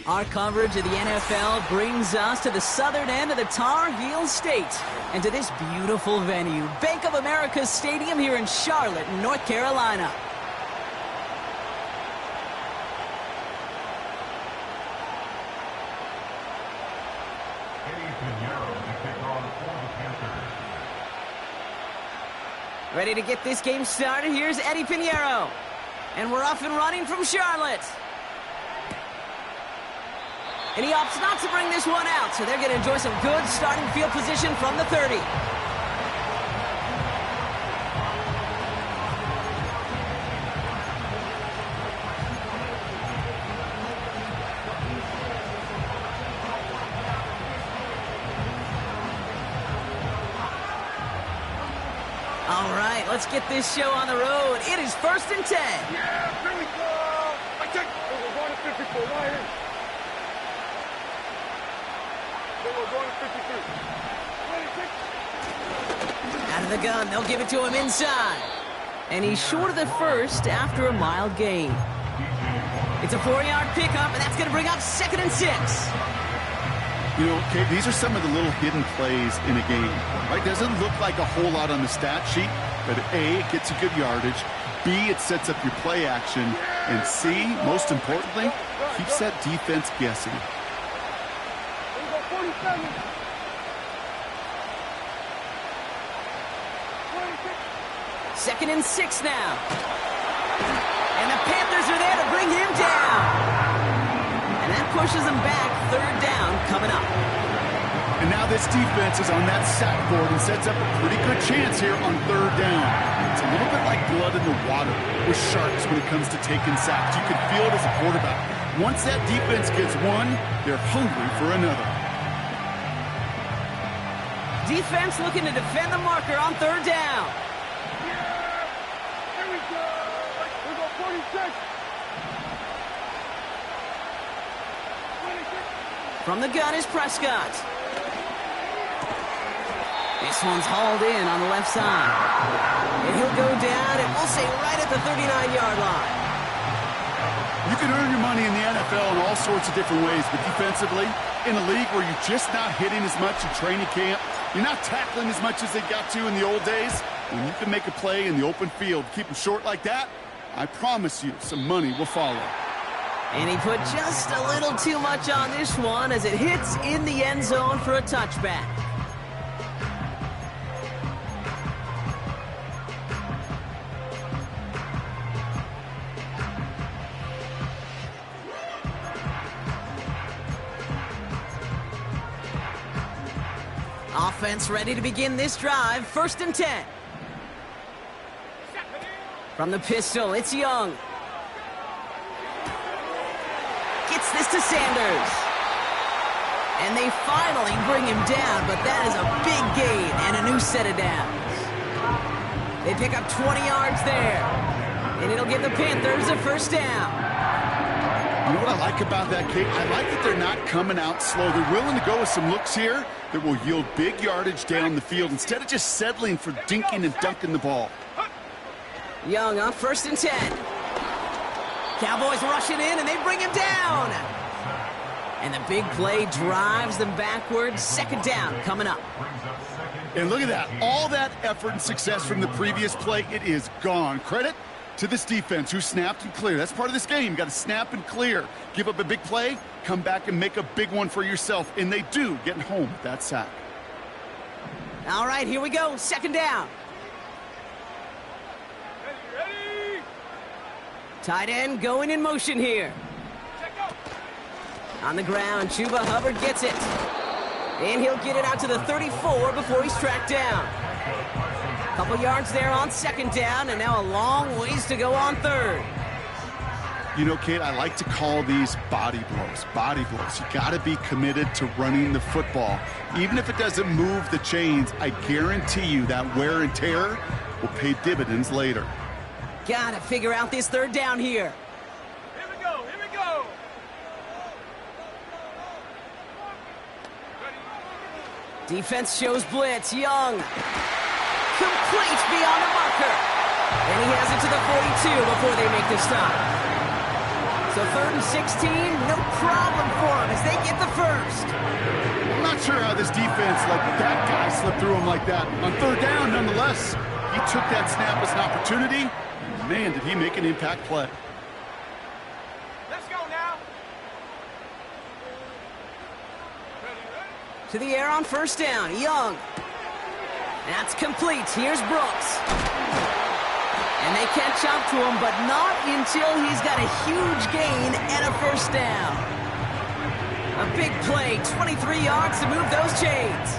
Our coverage of the NFL brings us to the southern end of the Tar Heel State and to this beautiful venue, Bank of America Stadium here in Charlotte, North Carolina. Ready to get this game started? Here's Eddie Pinheiro. And we're off and running from Charlotte. And he opts not to bring this one out, so they're going to enjoy some good starting field position from the 30. All right, let's get this show on the road. It is 1st and 10. Yeah, here we go. I take. We're going to 54 right here. We're going to 53. 26. Out of the gun, they'll give it to him inside. And he's short of the first after a mild gain. It's a 4-yard pickup, and that's going to bring up 2nd and 6. You know, Kate, these are some of the little hidden plays in a game, right? Doesn't look like a whole lot on the stat sheet, but A, it gets you good yardage. B, it sets up your play action. And C, most importantly, keeps that defense guessing. 2nd and 6 now. And the Panthers are there to bring him down. And that pushes them back. 3rd down coming up. And now this defense is on that sack board and sets up a pretty good chance here on 3rd down. It's a little bit like blood in the water with sharks when it comes to taking sacks. You can feel it as a quarterback. Once that defense gets one, they're hungry for another. Defense looking to defend the marker on 3rd down. Here we go. We go 46. 26. From the gun is Prescott. This one's hauled in on the left side. And he'll go down, and we'll say right at the 39-yard line. You can earn your money in the NFL in all sorts of different ways, but defensively, in a league where you're just not hitting as much in training camp, you're not tackling as much as they got to in the old days, when you can make a play in the open field, keep them short like that, I promise you some money will follow. And he put just a little too much on this one as it hits in the end zone for a touchback. Offense ready to begin this drive. 1st and 10. From the pistol, it's Young. Gets this to Sanders. And they finally bring him down, but that is a big gain and a new set of downs. They pick up 20 yards there. And it'll give the Panthers a 1st down. You know what I like about that, Kate? I like that they're not coming out slow. They're willing to go with some looks here that will yield big yardage down the field instead of just settling for dinking and dunking the ball. Young on 1st and 10. Cowboys rushing in, and they bring him down. And the big play drives them backwards. 2nd down coming up. And look at that. All that effort and success from the previous play, it is gone. Credit to this defense who snapped and cleared. That's part of this game. You got to snap and clear. Give up a big play, come back and make a big one for yourself. And they do, getting home with that sack. All right, here we go. 2nd down. Ready? Tight end going in motion here. On the ground, Chuba Hubbard gets it. And he'll get it out to the 34 before he's tracked down. Couple yards there on second down, and now a long ways to go on third. You know, Kate, I like to call these body blows. Body blows. You got to be committed to running the football. Even if it doesn't move the chains, I guarantee you that wear and tear will pay dividends later. Got to figure out this third down here. Here we go, here we go. Defense shows blitz. Young. Complete beyond the marker. And he has it to the 42 before they make the stop. So 3rd and 16, no problem for them as they get the first. I'm not sure how this defense let that guy slip through him like that. On third down, nonetheless, he took that snap as an opportunity. Man, did he make an impact play. Let's go now. To the air on first down. Young. That's complete. Here's Brooks. And they catch up to him, but not until he's got a huge gain and a first down. A big play, 23 yards to move those chains.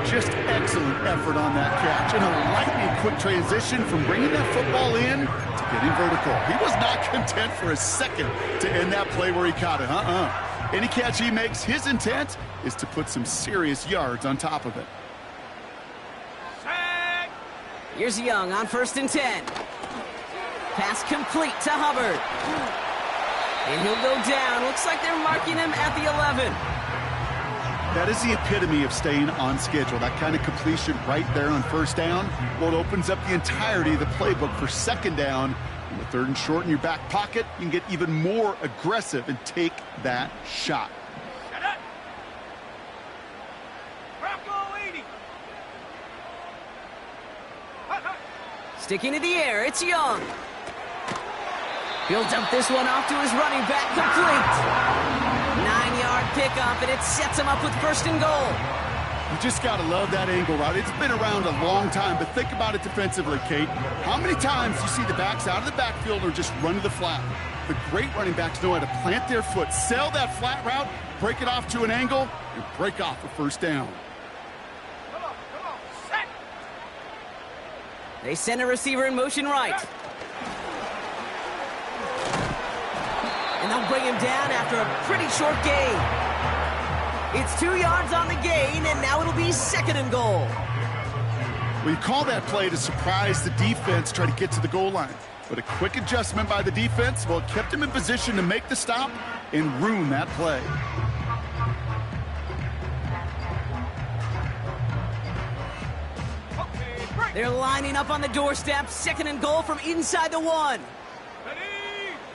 Just excellent effort on that catch. And a lightning quick transition from bringing that football in to getting vertical. He was not content for a second to end that play where he caught it. Any catch he makes, his intent is to put some serious yards on top of it. Here's Young on 1st and 10. Pass complete to Hubbard. And he'll go down. Looks like they're marking him at the 11. That is the epitome of staying on schedule. That kind of completion right there on first down. Well, it opens up the entirety of the playbook for second down. And with 3rd and short in your back pocket, you can get even more aggressive and take that shot. Shut up. Bronco 80. Sticking to the air, it's Young. He'll dump this one off to his running back, complete. 9-yard pickup, and it sets him up with 1st and goal. You just got to love that angle route. It's been around a long time, but think about it defensively, Kate. How many times you see the backs out of the backfield or just run to the flat? The great running backs know how to plant their foot, sell that flat route, break it off to an angle, and break off a first down. Come on, set. They send a receiver in motion right. And they'll bring him down after a pretty short gain. It's 2 yards on the gain, and now it'll be 2nd and goal. Well, you call that play to surprise the defense, try to get to the goal line. But a quick adjustment by the defense, well, it kept him in position to make the stop and ruin that play. They're lining up on the doorstep. 2nd and goal from inside the 1.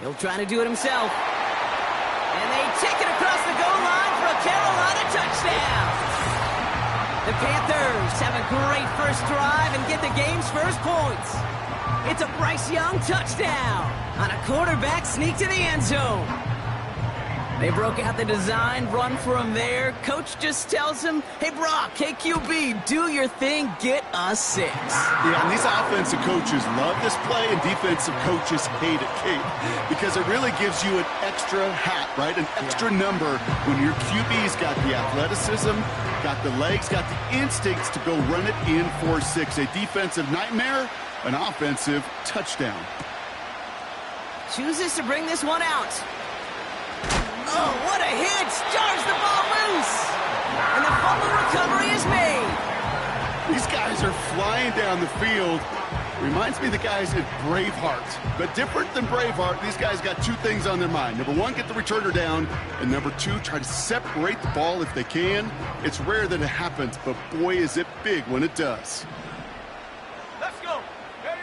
He'll try to do it himself. And they take it across the goal line for a Carolina touchdown. The Panthers have a great first drive and get the game's first points. It's a Bryce Young touchdown on a quarterback sneak to the end zone. They broke out the design run for him there. Coach just tells him, hey, Brock, hey, QB, do your thing, get us 6. Yeah, and these offensive coaches love this play, and defensive coaches hate it, Kate, because it really gives you an extra hat, right? An extra number when your QB's got the athleticism, got the legs, got the instincts to go run it in for 6. A defensive nightmare, an offensive touchdown. Chooses to bring this one out. Oh, what a hit! Jars the ball loose! And the fumble recovery is made. These guys are flying down the field. Reminds me of the guys at Braveheart. But different than Braveheart, these guys got 2 things on their mind. Number 1, get the returner down. And number 2, try to separate the ball if they can. It's rare that it happens, but boy, is it big when it does. Let's go. Ready?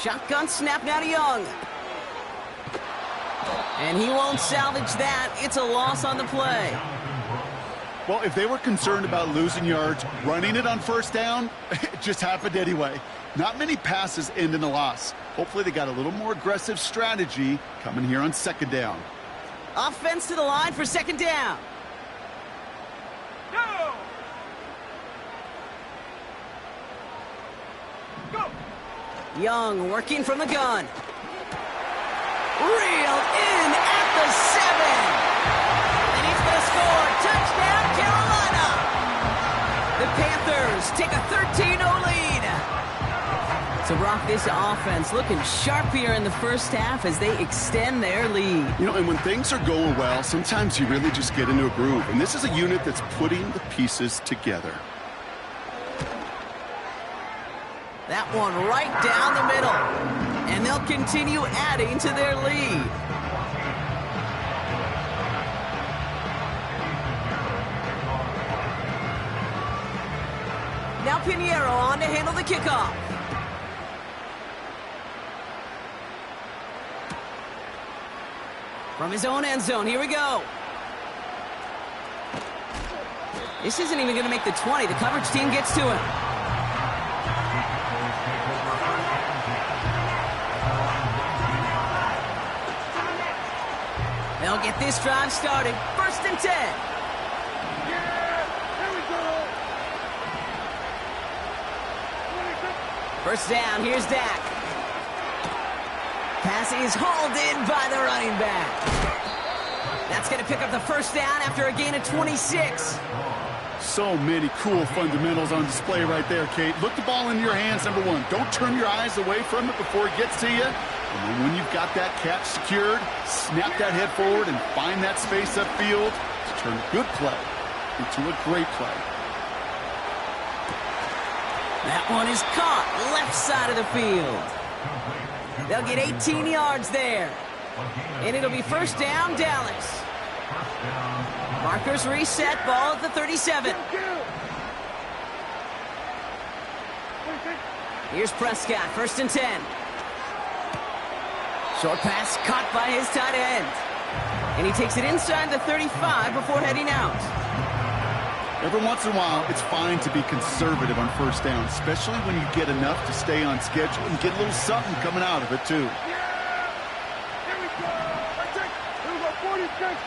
Shotgun snap now to Young. And he won't salvage that. It's a loss on the play. Well, if they were concerned about losing yards, running it on first down, it just happened anyway. Not many passes end in a loss. Hopefully they got a little more aggressive strategy coming here on 2nd down. Offense to the line for 2nd down. Go. Go. Young working from the gun. Reeled in at the 7. And he's going to score. Touchdown, Carolina. So, Brock, this offense looking sharpier in the first half as they extend their lead. You know, and when things are going well, sometimes you really just get into a groove. And this is a unit that's putting the pieces together. That one right down the middle. And they'll continue adding to their lead. Now Pinheiro on to handle the kickoff. From his own end zone, here we go. This isn't even going to make the 20. The coverage team gets to him. They'll get this drive started. 1st and 10. First down, here's Dak. Pass is hauled in by the running back. That's going to pick up the first down after a gain of 26. So many cool fundamentals on display right there, Kate. Look the ball into your hands, number one. Don't turn your eyes away from it before it gets to you. And then when you've got that catch secured, snap that head forward and find that space upfield to turn a good play into a great play. That one is caught left side of the field. They'll get 18 yards there. And it'll be first down, Dallas. Markers reset, ball at the 37. Here's Prescott, 1st and 10. Short pass caught by his tight end. And he takes it inside the 35 before heading out. Every once in a while, it's fine to be conservative on first down, especially when you get enough to stay on schedule and get a little something coming out of it, too. Here we go. Here we go, 46.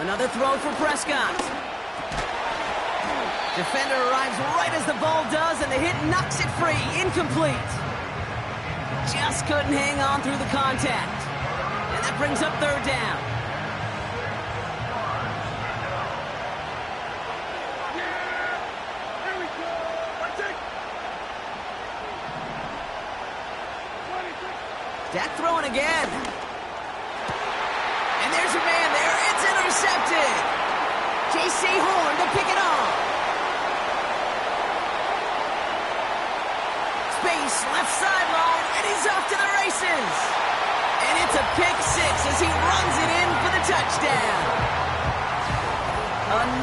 Another throw for Prescott. Defender arrives right as the ball does, and the hit knocks it free. Incomplete. Just couldn't hang on through the contact. And that brings up 3rd down. Here we go. Dak throwing again. And there's a man there. It's intercepted. J.C. Horn to pick it off. Space, left sideline, and he's off to the races. And it's a pick 6 as he runs it in for the touchdown.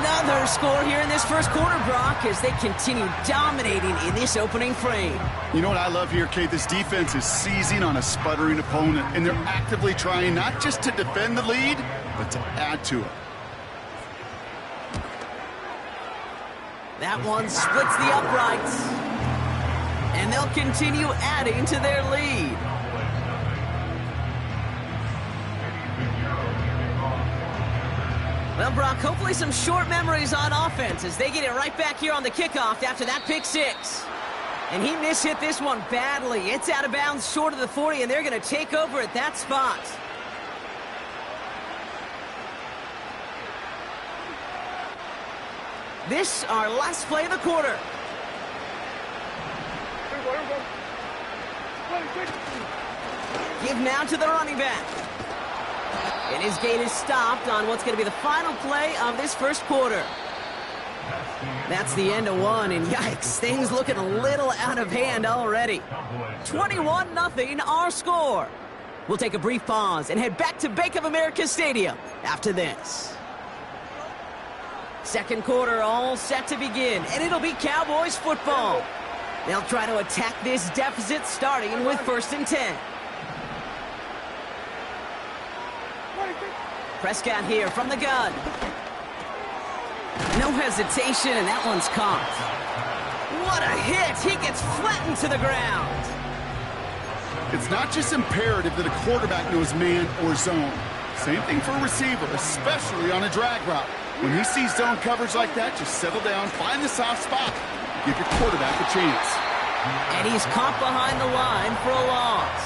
Another score here in this first quarter, Brock, as they continue dominating in this opening frame. You know what I love here, Kate? This defense is seizing on a sputtering opponent, and they're actively trying not just to defend the lead, but to add to it. That one splits the uprights. And they'll continue adding to their lead. Well, Brock, hopefully some short memories on offense as they get it right back here on the kickoff after that pick 6. And he mishit this one badly. It's out of bounds short of the 40, and they're going to take over at that spot. This, our last play of the quarter. Give now to the running back. And his gait is stopped on what's going to be the final play of this first quarter. That's the end of one, and yikes, things looking a little out of hand already. 21-0 our score. We'll take a brief pause and head back to Bank of America Stadium after this. Second quarter all set to begin, and it'll be Cowboys football. They'll try to attack this deficit starting with 1st and 10. Prescott here from the gun. No hesitation, and that one's caught. What a hit! He gets flattened to the ground. It's not just imperative that a quarterback knows man or zone. Same thing for a receiver, especially on a drag route. When he sees zone coverage like that, just settle down, find the soft spot, give your quarterback a chance. And he's caught behind the line for a loss.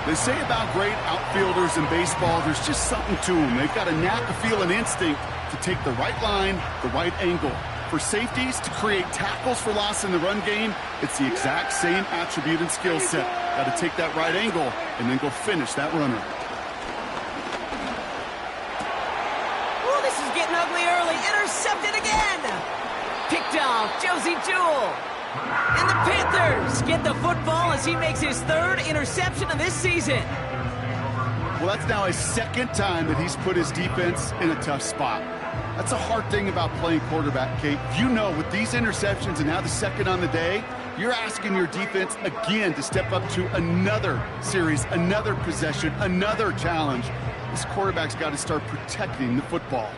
They say about great outfielders in baseball, there's just something to them. They've got a knack, a feel, an instinct to take the right line, the right angle. For safeties to create tackles for loss in the run game, it's the exact same attribute and skill set. Got to take that right angle and then go finish that runner. Oh, this is getting ugly early. Intercepted again. Picked off Josie Jewell. And the Panthers get the football as he makes his third interception of this season. Well, that's now his second time that he's put his defense in a tough spot. That's a hard thing about playing quarterback, Kate. You know, with these interceptions and now the second on the day, you're asking your defense again to step up to another series, another possession, another challenge. This quarterback's got to start protecting the football.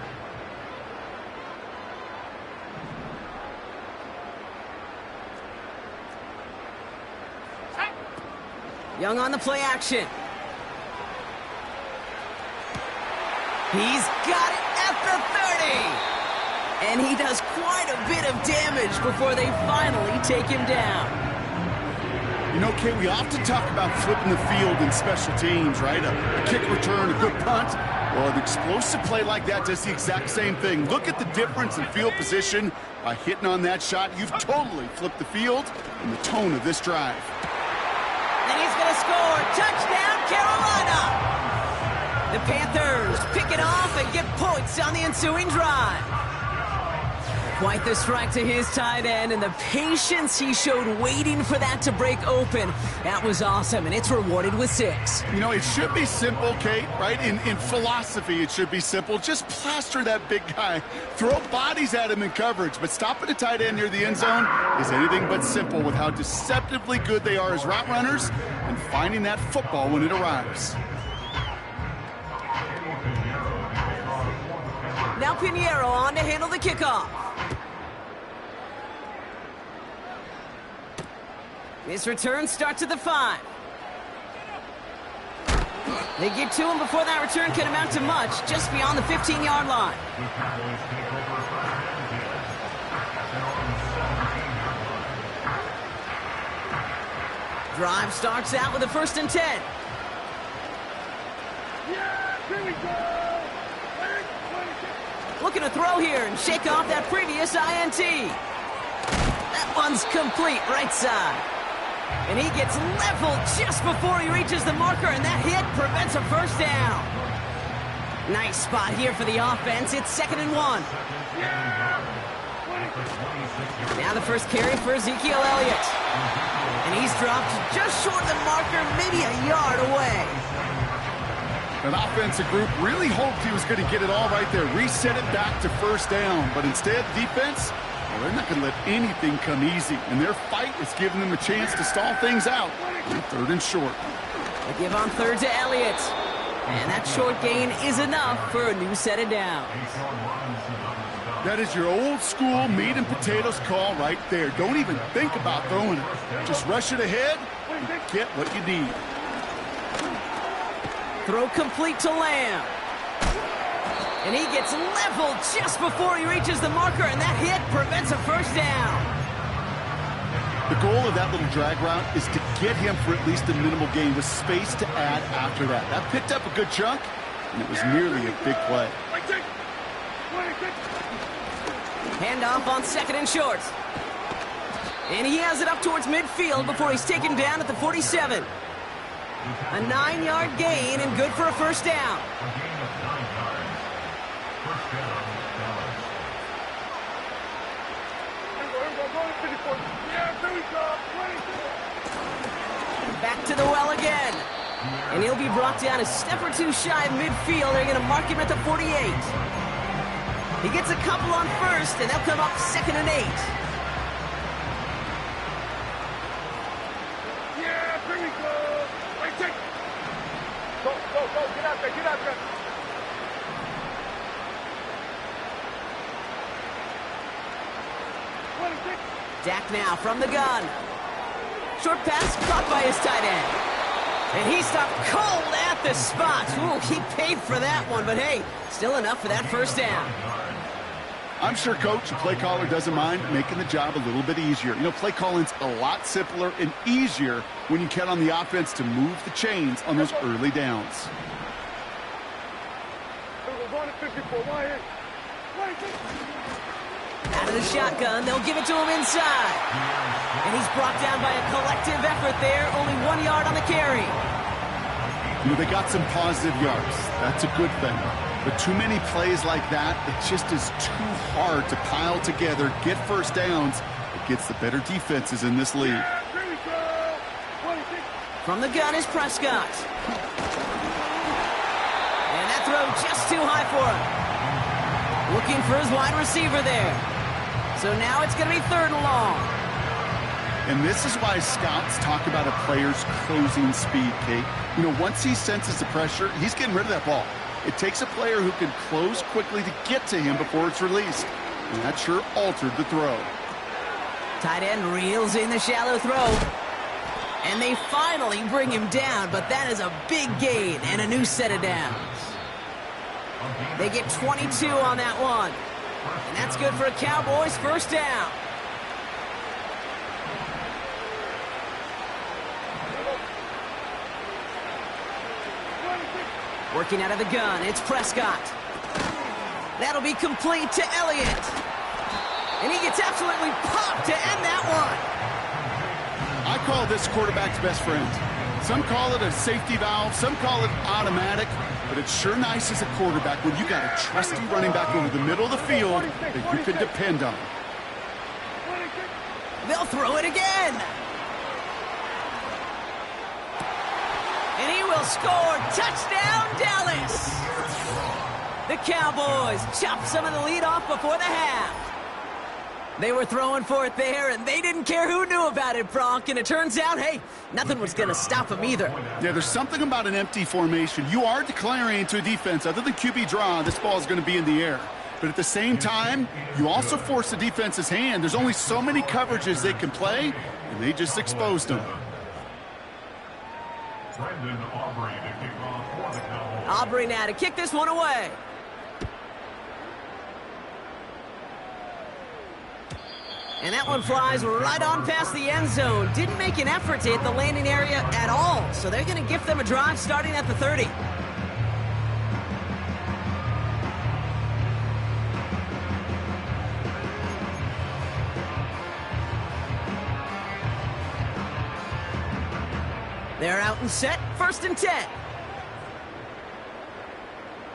Young on the play action. He's got it at the 30. And he does quite a bit of damage before they finally take him down. You know, Kate, we often talk about flipping the field in special teams, right? A kick return, a good punt. Well, an explosive play like that does the exact same thing. Look at the difference in field position. By hitting on that shot, you've totally flipped the field and the tone of this drive. And he's going to score. Touchdown, Carolina! The Panthers pick it off and get points on the ensuing drive. Quite the strike to his tight end, and the patience he showed waiting for that to break open. That was awesome, and it's rewarded with 6. You know, it should be simple, Kate, right? In philosophy, it should be simple. Just plaster that big guy. Throw bodies at him in coverage, but stopping a tight end near the end zone is anything but simple with how deceptively good they are as route runners and finding that football when it arrives. Now Pinheiro on to handle the kickoff. His return starts at the 5. They get to him before that return can amount to much, just beyond the 15-yard line. Drive starts out with a 1st and 10. Yeah, here we go. Looking to throw here and shake off that previous INT. That one's complete, right side. And he gets leveled just before he reaches the marker, and that hit prevents a 1st down. Nice spot here for the offense. It's 2nd and 1. Now the first carry for Ezekiel Elliott. And he's dropped just short of the marker, maybe a yard away. An offensive group really hoped he was going to get it all right there, reset it back to 1st down. But instead, defense, well, they're not going to let anything come easy. And their fight is giving them a chance to stall things out. 3rd and short. They give on 3rd to Elliott. And that short gain is enough for a new set of downs. That is your old school meat and potatoes call right there. Don't even think about throwing it. Just rush it ahead and get what you need. Throw complete to Lamb. And he gets leveled just before he reaches the marker, and that hit prevents a 1st down. The goal of that little drag route is to get him for at least a minimal gain with space to add after that. That picked up a good chunk, and it was nearly a big play. Handoff on 2nd and short. And he has it up towards midfield before he's taken down at the 47. A 9-yard gain and good for a 1st down. Back to the well again. And he'll be brought down a step or 2 shy of midfield. They're going to mark him at the 48. He gets a couple on 1st, and they'll come up 2nd and 8. Yeah, here we go. Right, take. Go, get out there, get out there. Dak now from the gun. Short pass caught by his tight end. And he stopped cold at the spot. Ooh, he paid for that one, but hey, still enough for that 1st down. I'm sure coach and play caller doesn't mind making the job a little bit easier. You know, play calling's a lot simpler and easier when you count on the offense to move the chains on those early downs. Out of the shotgun, they'll give it to him inside. And he's brought down by a collective effort there, only 1 yard on the carry. You know, they got some positive yards. That's a good thing. But too many plays like that, it just is too hard to pile together, get first downs. It gets the better defenses in this league. From the gun is Prescott. And that throw just too high for him. Looking for his wide receiver there. So now it's going to be 3rd and long. And this is why scouts talk about a player's closing speed, Kate. You know, once he senses the pressure, he's getting rid of that ball. It takes a player who can close quickly to get to him before it's released. And that sure altered the throw. Tight end reels in the shallow throw. And they finally bring him down, but that is a big gain and a new set of downs. They get 22 on that one. And that's good for a Cowboys first down. Working out of the gun, it's Prescott. That'll be complete to Elliott. And he gets absolutely popped to end that one. I call this quarterback's best friend. Some call it a safety valve, some call it automatic, but it's sure nice as a quarterback when you got a trusty running back over the middle of the field that you can depend on. They'll throw it again. And he will score. Touchdown, Dallas. The Cowboys chop some of the lead off before the half. They were throwing for it there, and they didn't care who knew about it, Bronk. And it turns out, hey, nothing was going to stop them either. Yeah, there's something about an empty formation. You are declaring to a defense, other than QB draw, this ball is going to be in the air. But at the same time, you also force the defense's hand. There's only so many coverages they can play, and they just exposed them. Aubrey now to kick this one away. And that one flies right on past the end zone. Didn't make an effort to hit the landing area at all. So they're going to gift them a drive starting at the 30. They're out and set. 1st and 10.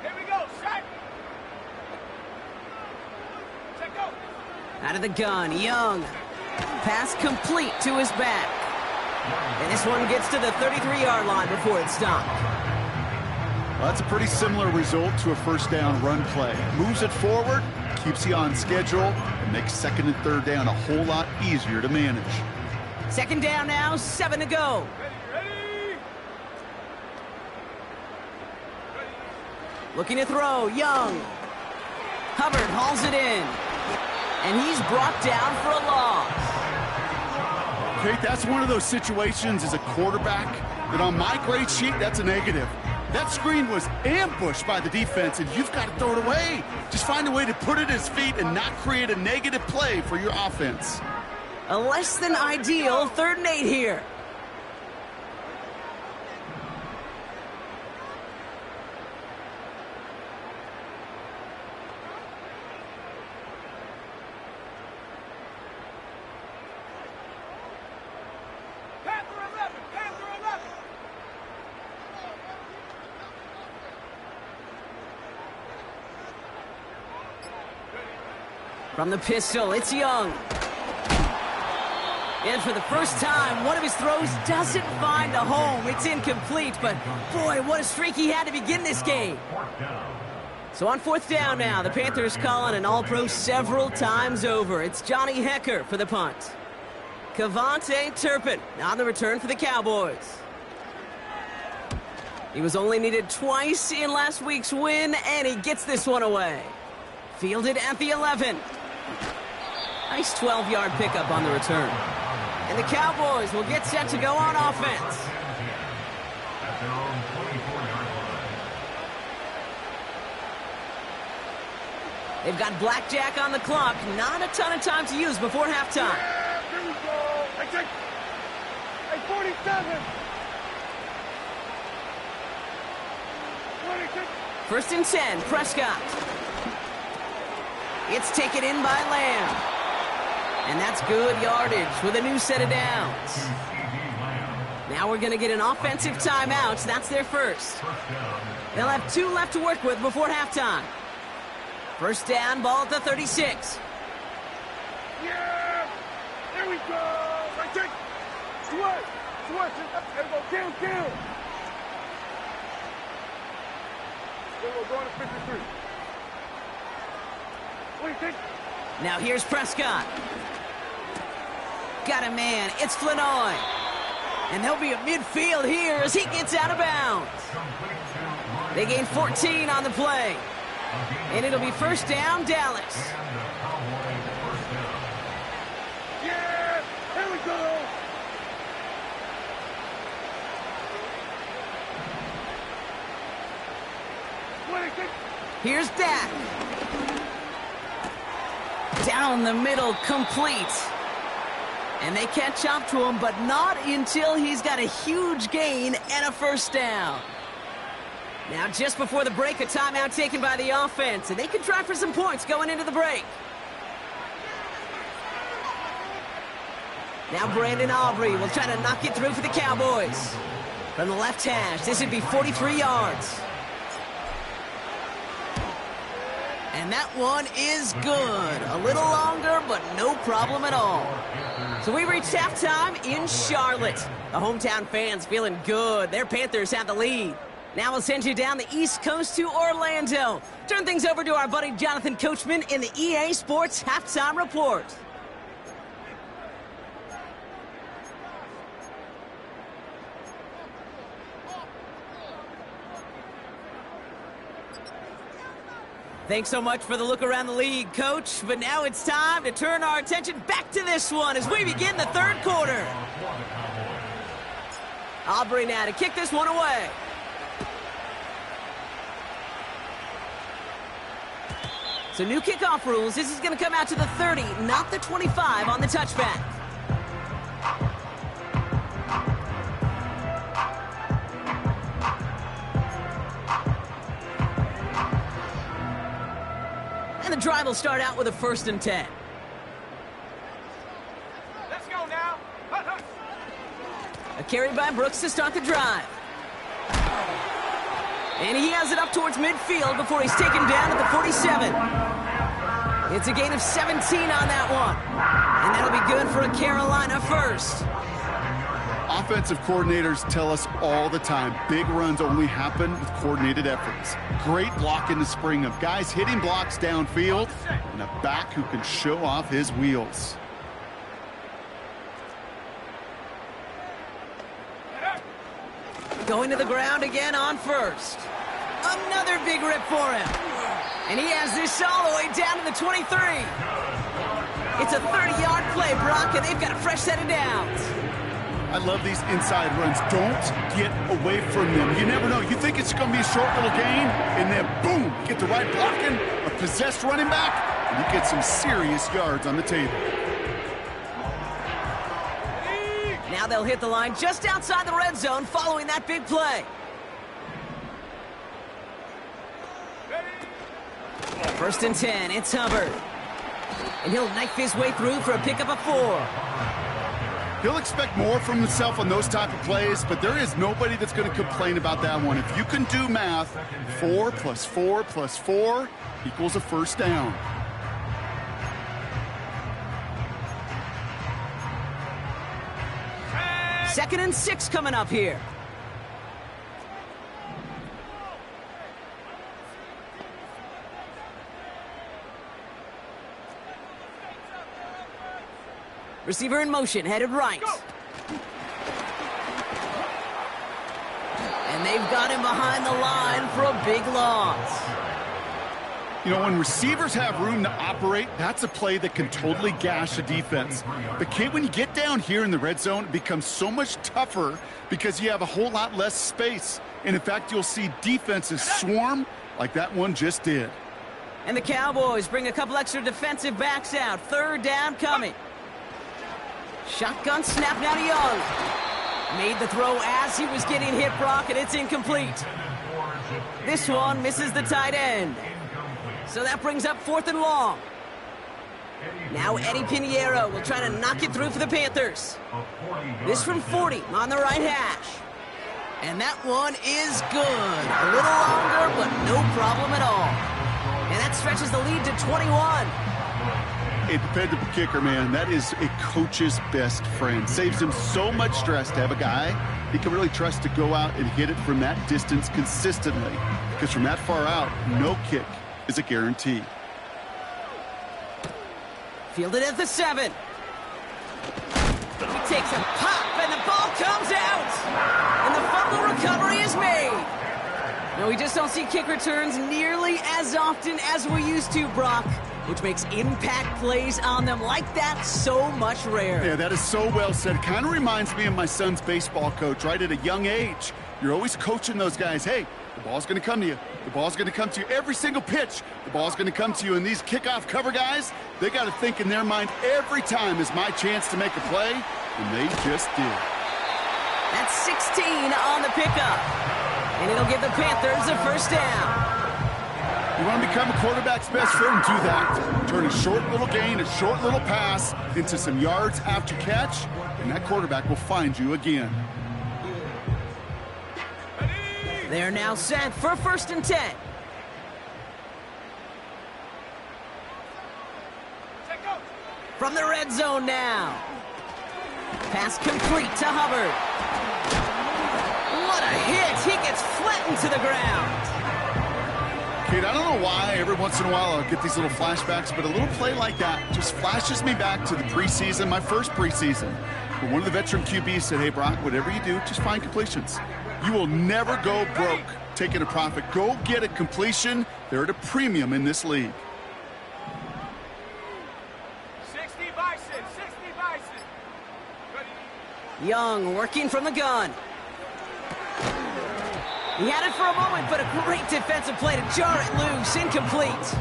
Here we go, set. Set, go. Out of the gun, Young. Pass complete to his back. And this one gets to the 33-yard line before it's stopped. Well, that's a pretty similar result to a first down run play. Moves it forward, keeps you on schedule, and makes 2nd and 3rd down a whole lot easier to manage. 2nd down now, 7 to go. Ready. Looking to throw, Young. Hubbard hauls it in. And he's brought down for a loss. Kate, that's one of those situations as a quarterback that on my grade sheet, that's a negative. That screen was ambushed by the defense, and you've got to throw it away. Just find a way to put it at his feet and not create a negative play for your offense. A less than ideal 3rd and 8 here. From the pistol, it's Young. And for the first time, one of his throws doesn't find a home. It's incomplete, but boy, what a streak he had to begin this game. So on 4th down now, the Panthers calling an all-pro several times over. It's Johnny Hecker for the punt. Kavontae Turpin on the return for the Cowboys. He was only needed twice in last week's win, and he gets this one away. Fielded at the 11. Nice 12-yard pickup on the return. And the Cowboys will get set to go on offense. They've got blackjack on the clock. Not a ton of time to use before halftime. Yeah, here we go. Hey, take. Hey, 47. 26. 1st and 10, Prescott. It's taken in by Lamb. And that's good yardage with a new set of downs. Now we're going to get an offensive timeout. That's their first. They'll have 2 left to work with before halftime. 1st down, ball at the 36. Yeah, there we go. Right, take. Switch. There we go. Kill. There we go. Going to 53. What do you think? Now here's Prescott. Got a man. It's Flanoy. And they'll be at midfield here as he gets out of bounds. They gain 14 on the play. And it'll be 1st down, Dallas. Yeah, here we go. Here's Dak. Down the middle, complete. And they catch up to him, but not until he's got a huge gain and a 1st down. Now, just before the break, a timeout taken by the offense, and they can try for some points going into the break. Now Brandon Aubrey will try to knock it through for the Cowboys. From the left hash, this would be 43 yards. And that one is good. A little longer, but no problem at all. So we reached halftime in Charlotte. The hometown fans feeling good. Their Panthers have the lead. Now we'll send you down the East Coast to Orlando. Turn things over to our buddy Jonathan Coachman in the EA Sports Halftime Report. Thanks so much for the look around the league, Coach. But now it's time to turn our attention back to this one as we begin the 3rd quarter. Aubrey now to kick this one away. So new kickoff rules. This is going to come out to the 30, not the 25 on the touchback. And the drive will start out with a 1st and 10. Let's go now. A carry by Brooks to start the drive. And he has it up towards midfield before he's taken down at the 47. It's a gain of 17 on that one. And that'll be good for a Carolina 1st. Offensive coordinators tell us all the time, big runs only happen with coordinated efforts. Great block in the spring of guys hitting blocks downfield and a back who can show off his wheels. Going to the ground again on 1st. Another big rip for him. And he has this all the way down to the 23. It's a 30-yard play, Brock, and they've got a fresh set of downs. I love these inside runs. Don't get away from them. You never know. You think it's going to be a short little gain, and then boom, get the right blocking, a possessed running back, and you get some serious yards on the table. Now they'll hit the line just outside the red zone following that big play. 1st and 10, it's Hubbard. And he'll knife his way through for a pickup of 4. He'll expect more from himself on those type of plays, but there is nobody that's going to complain about that one. If you can do math, 4 plus 4 plus 4 equals a 1st down. Second and 6 coming up here. Receiver in motion, headed right. And they've got him behind the line for a big loss. You know, when receivers have room to operate, that's a play that can totally gash a defense. But Kate, when you get down here in the red zone, it becomes so much tougher because you have a whole lot less space. And in fact, you'll see defenses swarm like that one just did. And the Cowboys bring a couple extra defensive backs out. Third down coming. Shotgun snap now to Young. Made the throw as he was getting hit, Brock, and it's incomplete. This one misses the tight end. So that brings up 4th and long. Now Eddie Pinheiro will try to knock it through for the Panthers. This from 40 on the right hash. And that one is good. A little longer, but no problem at all. And that stretches the lead to 21. A dependable kicker, man. That is a coach's best friend. Saves him so much stress to have a guy he can really trust to go out and hit it from that distance consistently. Because from that far out, no kick is a guarantee. Fielded at the 7. He takes a pop, and the ball comes out. And the fumble recovery is made. No, we just don't see kick returns nearly as often as we used to, Brock, which makes impact plays on them like that so much rarer. Yeah, that is so well said. Kind of reminds me of my son's baseball coach, right? At a young age, you're always coaching those guys. Hey, the ball's going to come to you. The ball's going to come to you every single pitch. The ball's going to come to you. And these kickoff cover guys, they got to think in their mind every time is my chance to make a play, and they just did. That's 16 on the pickup, and it'll give the Panthers a first down. You want to become a quarterback's best friend, do that. Turn a short little gain, a short little pass into some yards after catch, and that quarterback will find you again. They're now set for 1st and 10. From the red zone now. Pass complete to Hubbard. What a hit! He gets flattened to the ground. Kate, I don't know why every once in a while I'll get these little flashbacks, but a little play like that just flashes me back to the preseason, my first preseason. When one of the veteran QBs said, hey, Brock, whatever you do, just find completions. You will never go broke taking a profit. Go get a completion. They're at a premium in this league. 60 Bison, 60 Bison. Ready? Young working from the gun. He had it for a moment, but a great defensive play to jar it loose. Incomplete.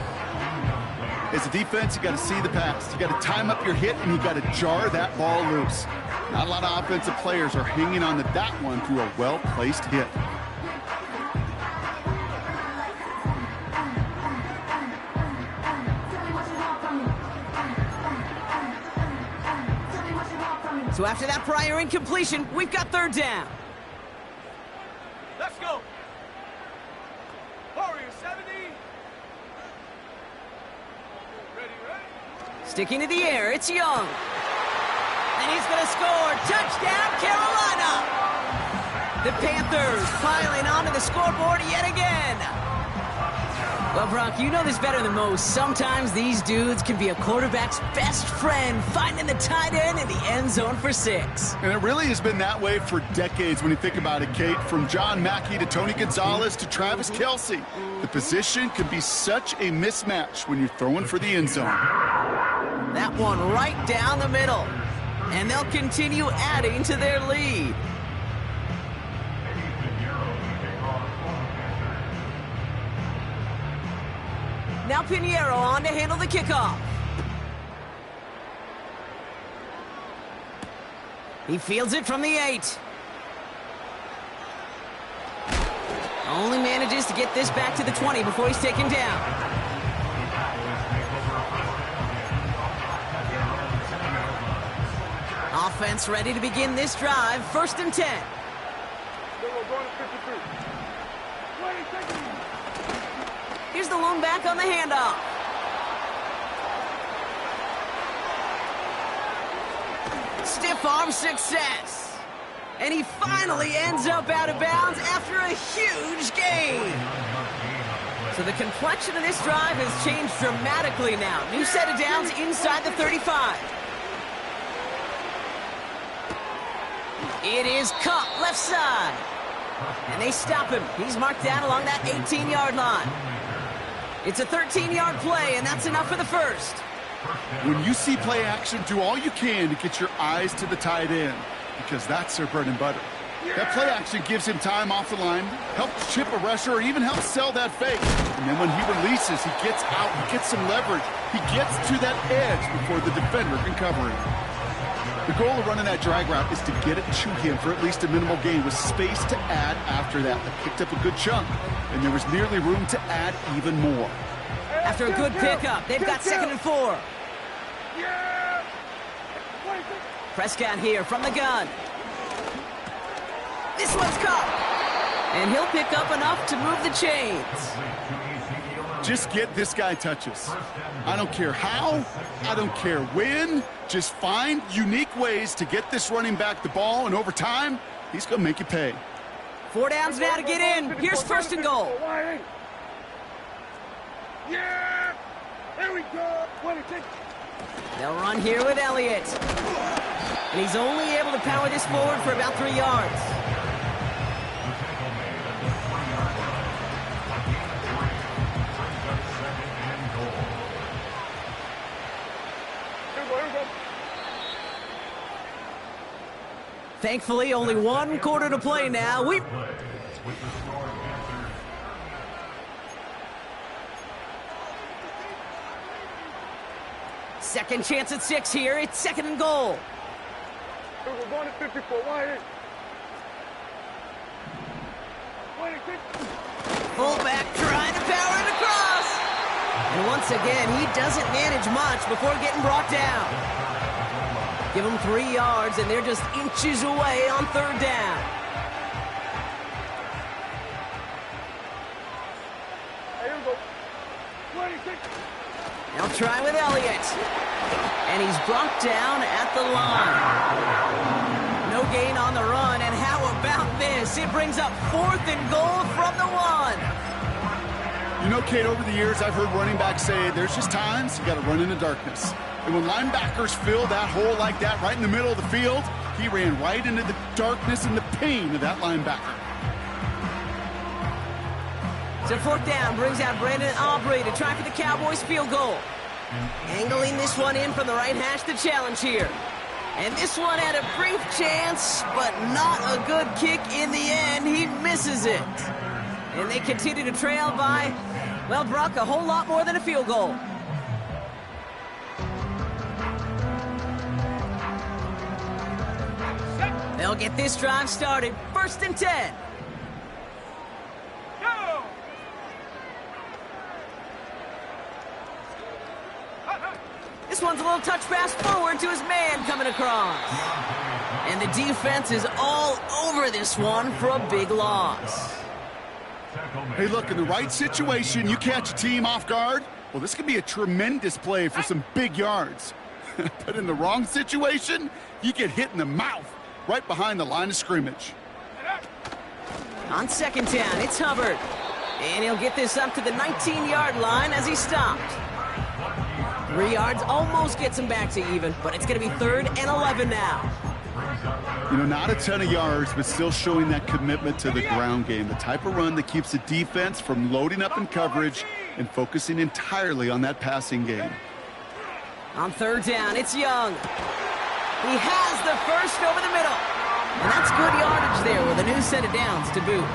As a defense, you got to see the pass. You got to time up your hit, and you got to jar that ball loose. Not a lot of offensive players are hanging on to that one through a well-placed hit. So after that prior incompletion, we've got 3rd down. Let's go. Warrior 70. Ready, ready. Sticking to the air, it's Young. And he's going to score. Touchdown, Carolina! The Panthers piling onto the scoreboard yet again. Well, Brock, you know this better than most. Sometimes these dudes can be a quarterback's best friend, finding the tight end in the end zone for 6. And it really has been that way for decades when you think about it, Kate. From John Mackey to Tony Gonzalez to Travis Kelce. The position can be such a mismatch when you're throwing for the end zone. That one right down the middle. And they'll continue adding to their lead. Now Pinheiro on to handle the kickoff. He fields it from the 8. Only manages to get this back to the 20 before he's taken down. Offense ready to begin this drive. 1st and 10. Here's the lone back on the handoff. Stiff arm success. And he finally ends up out of bounds after a huge gain. So the complexion of this drive has changed dramatically now. New set of downs inside the 35. It is Cup left side. And they stop him. He's marked down along that 18-yard line. It's a 13-yard play, and that's enough for the first. When you see play action, do all you can to get your eyes to the tight end, because that's their bread and butter. That play action gives him time off the line, helps chip a rusher, or even helps sell that fake. And then when he releases, he gets out, he gets some leverage. He gets to that edge before the defender can cover him. The goal of running that drag route is to get it to him for at least a minimal gain with space to add after that. They picked up a good chunk, and there was nearly room to add even more. After a good pickup, they've got 2nd and 4. Prescott here from the gun. This one's caught. And he'll pick up enough to move the chains. Just get this guy touches. I don't care how, I don't care when. Just find unique ways to get this running back the ball, and over time, he's going to make you pay. 4 downs now to get in. Here's 1st and goal. Yeah! There we go! They'll run here with Elliott. And he's only able to power this forward for about 3 yards. Thankfully, only 1 quarter to play now. Second chance at 6 here. It's 2nd and goal. We're going to 54. Fullback trying to power it across. And once again, he doesn't manage much before getting brought down. Give them 3 yards, and they're just inches away on 3rd down. They'll try with Elliott. And he's brought down at the line. No gain on the run, and how about this? It brings up 4th and goal from the 1. You know, Kate, over the years, I've heard running backs say there's just times you got to run in the darkness. And when linebackers fill that hole like that right in the middle of the field, he ran right into the darkness and the pain of that linebacker. So 4th down brings out Brandon Aubrey to try for the Cowboys field goal. Angling this one in from the right hash to challenge here. And this one had a brief chance, but not a good kick in the end. He misses it. And they continue to trail by, well, Brock, a whole lot more than a field goal. They'll get this drive started. 1st and 10. Go! This one's a little touch pass forward to his man coming across. And the defense is all over this one for a big loss. Hey, look, in the right situation, you catch a team off guard, well, this could be a tremendous play for some big yards. But in the wrong situation, you get hit in the mouth right behind the line of scrimmage. On 2nd down, it's Hubbard. And he'll get this up to the 19-yard line as he stopped. 3 yards almost gets him back to even, but it's going to be 3rd and 11 now. You know, not a ton of yards, but still showing that commitment to the ground game. The type of run that keeps the defense from loading up in coverage and focusing entirely on that passing game. On 3rd down, it's Young. He has the 1st over the middle. And that's good yardage there with a new set of downs to boot.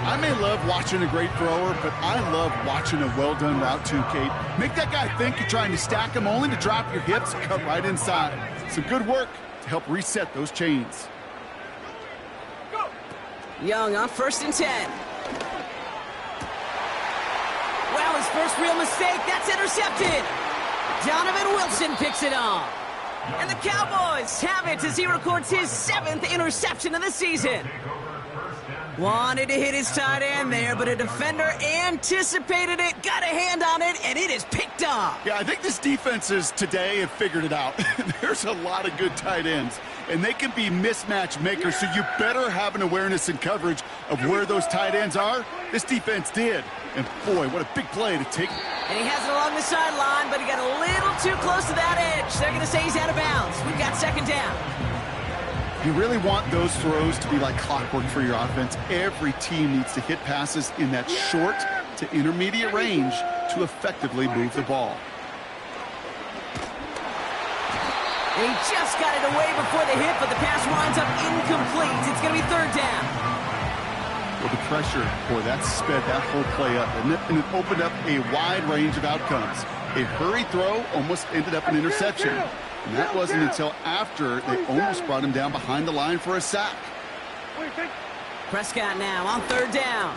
I may love watching a great thrower, but I love watching a well-done route too, Kate. Make that guy think you're trying to stack him only to drop your hips and cut right inside. Some good work to help reset those chains. Young on 1st and 10. Well, his first real mistake, that's intercepted. Donovan Wilson picks it off. And the Cowboys have it as he records his 7th interception of the season. Wanted to hit his tight end there, but a defender anticipated it, got a hand on it, and it is picked off. Yeah, I think this defenses today have figured it out. There's a lot of good tight ends, and they can be mismatch makers, so you better have an awareness and coverage of where those tight ends are. This defense did. And boy, what a big play to take. And he has it along the sideline, but he got a little too close to that edge. They're going to say he's out of bounds. We've got 2nd down. You really want those throws to be like clockwork for your offense. Every team needs to hit passes in that short to intermediate range to effectively move the ball. And he just got it away before the hit, but the pass winds up incomplete. It's going to be third down. Well, the pressure, boy, that sped that whole play up, and it opened up a wide range of outcomes. A hurried throw almost ended up an interception. And that wasn't until after they almost brought him down behind the line for a sack. Prescott now on third down.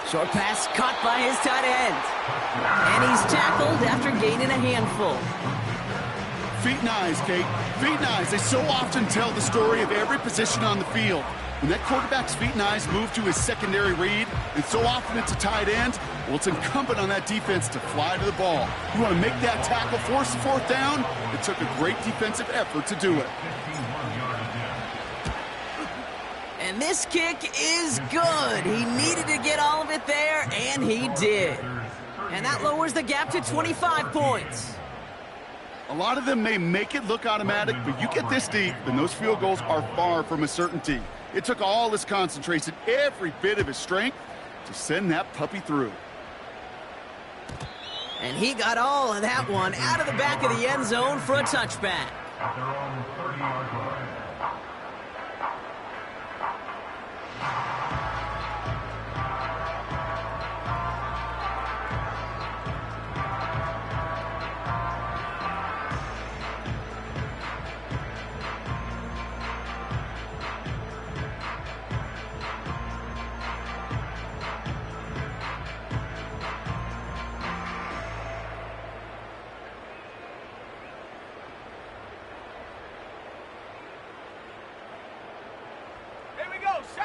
Short pass caught by his tight end. And he's tackled after gaining a handful. Feet and eyes, Kate. Feet and eyes. They so often tell the story of every position on the field. When that quarterback's feet and eyes move to his secondary read, and so often it's a tight end, well, it's incumbent on that defense to fly to the ball. You want to make that tackle, force the fourth down? It took a great defensive effort to do it. And this kick is good. He needed to get all of it there, and he did. And that lowers the gap to 25 points. A lot of them may make it look automatic, but you get this deep, and those field goals are far from a certainty. It took all his concentration, every bit of his strength, to send that puppy through. And he got all of that one out of the back of the end zone for a touchback. At their own 30-yard line.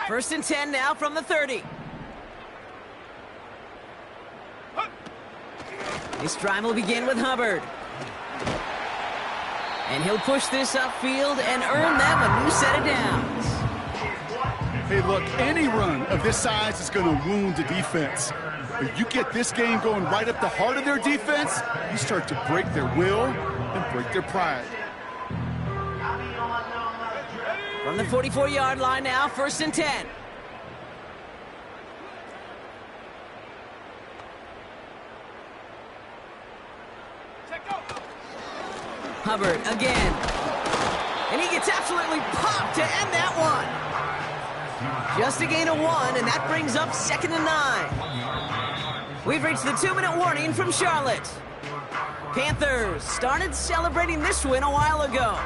First and 10 now from the 30. This drive will begin with Hubbard. And he'll push this upfield and earn them a new set of downs. Hey, look, any run of this size is going to wound the defense. But you get this game going right up the heart of their defense, you start to break their will and break their pride. From the 44-yard line now, first and 10. Hubbard again. And he gets absolutely popped to end that one. Just a gain of 1, and that brings up second and 9. We've reached the 2-minute warning from Charlotte. Panthers started celebrating this win a while ago.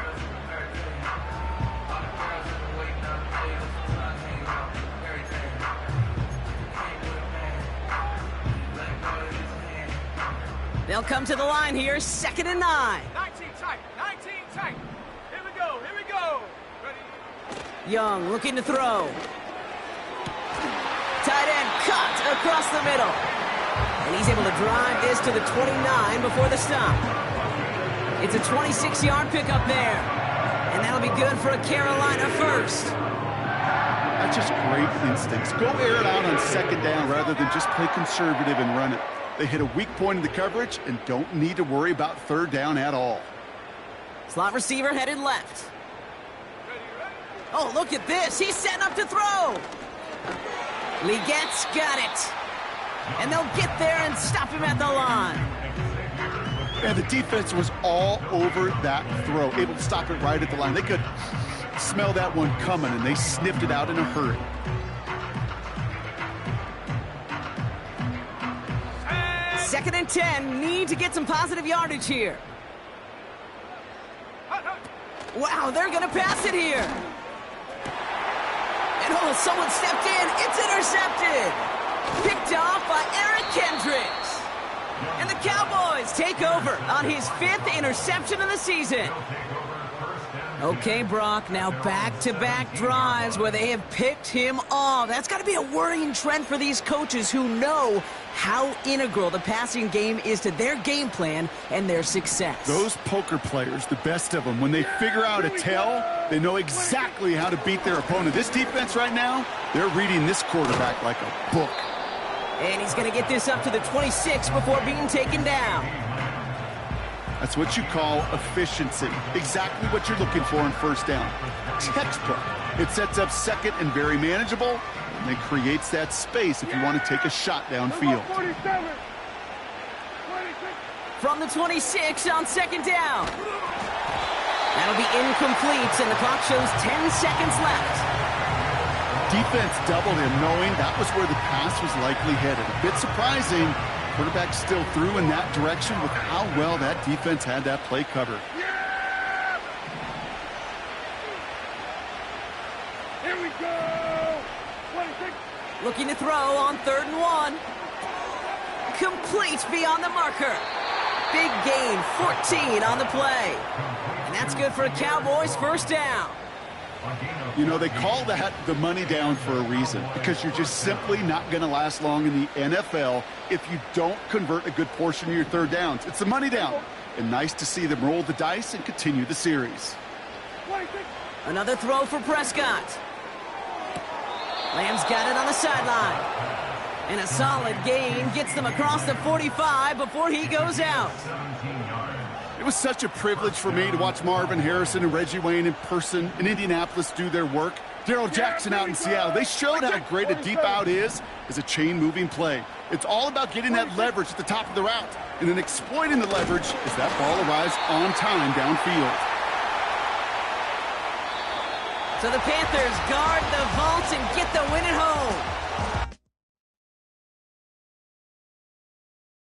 They'll come to the line here, second and 9. 19 tight. Here we go. Ready? Young looking to throw. Tight end cut across the middle. And he's able to drive this to the 29 before the stop. It's a 26-yard pickup there. And that'll be good for a Carolina first. That's just great instincts. Go air it out on second down rather than just play conservative and run it. They hit a weak point in the coverage and don't need to worry about third down at all. Slot receiver headed left. Oh, look at this. He's setting up to throw. Legette's got it. And they'll get there and stop him at the line. And the defense was all over that throw, able to stop it right at the line. They could smell that one coming, and they sniffed it out in a hurry. Second and 10, need to get some positive yardage here. Wow, they're going to pass it here. And oh, someone stepped in. It's intercepted. Picked off by Eric Kendricks. And the Cowboys take over on his 5th interception of the season. Okay, Brock, now back-to-back drives where they have picked him off. That's got to be a worrying trend for these coaches who know how integral the passing game is to their game plan and their success. Those poker players, the best of them, when they figure out a tell, they know exactly how to beat their opponent. This defense right now, they're reading this quarterback like a book. And he's going to get this up to the 26 before being taken down. That's what you call efficiency. Exactly what you're looking for in first down. Textbook. It sets up second and very manageable, and it creates that space if you want to take a shot downfield. From the 26 on second down. That'll be incomplete, and the clock shows 10 seconds left. Defense doubled him, knowing that was where the pass was likely headed. A bit surprising. Quarterback still threw in that direction with how well that defense had that play covered. Yeah! Here we go! 26. Looking to throw on 3rd and 1. Complete beyond the marker. Big gain, 14 on the play. And that's good for a Cowboys first down. You know, they call that the money down for a reason, because you're just simply not going to last long in the NFL if you don't convert a good portion of your 3rd downs. It's the money down. And nice to see them roll the dice and continue the series. 26. Another throw for Prescott. Lamb's got it on the sideline. And a solid gain gets them across the 45 before he goes out. It was such a privilege for me to watch Marvin Harrison and Reggie Wayne in person in Indianapolis do their work. Darrell Jackson out in Seattle. They showed how great a deep out is as a chain-moving play. It's all about getting that leverage at the top of the route and then exploiting the leverage as that ball arrives on time downfield. So the Panthers guard the vault and get the win at home.